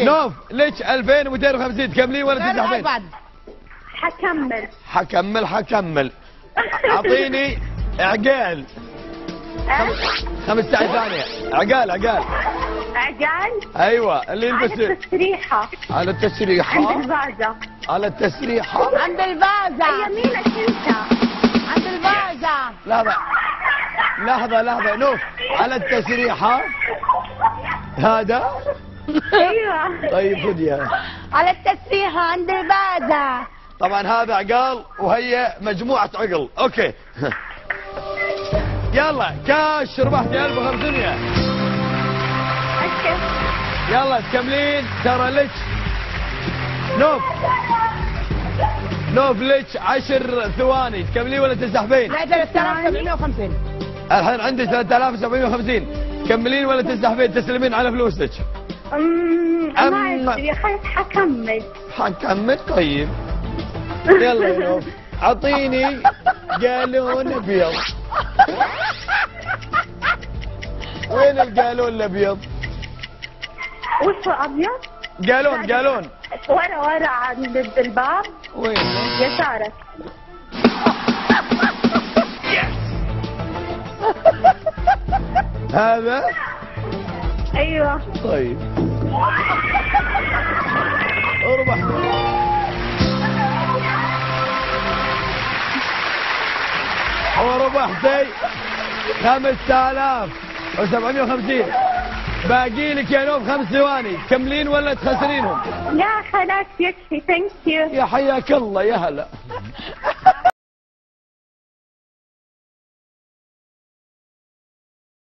نوف ليش 2250 تكملين ولا تزحفين؟ حكمل اعطيني عقال 15 ثانية. عقال ايوه اللي يلبس على التسريحة عند الفازة يمينك انت عند الفازة. لحظة نوف على التسريحة هذا ايوه طيب خذيها على التسريحة عند الفازة. طبعا هذا عقال وهي مجموعة عقل. اوكي يلا كاش ربحتي 1500. يلا تكملين ترى لك نوف لك 10 ثواني تكملين ولا تزحفين؟ لا 3750. الحين عندك 3750 تكملين ولا تزحفين تسلمين على فلوسك؟ ما ادري حكمل. طيب يلا يا نوف اعطيني قالون ابيض. وين القالون الابيض؟ وش ابيض؟ قالون ورا عند الباب. وين؟ يسارك. هذا؟ ايوه طيب اربح وربحتي 5750. باقي لك يا نوف 5 ثواني تكملين ولا تخسرينهم؟ لا خلاص يكفي. ثانك يو. يا حياك الله يا هلا.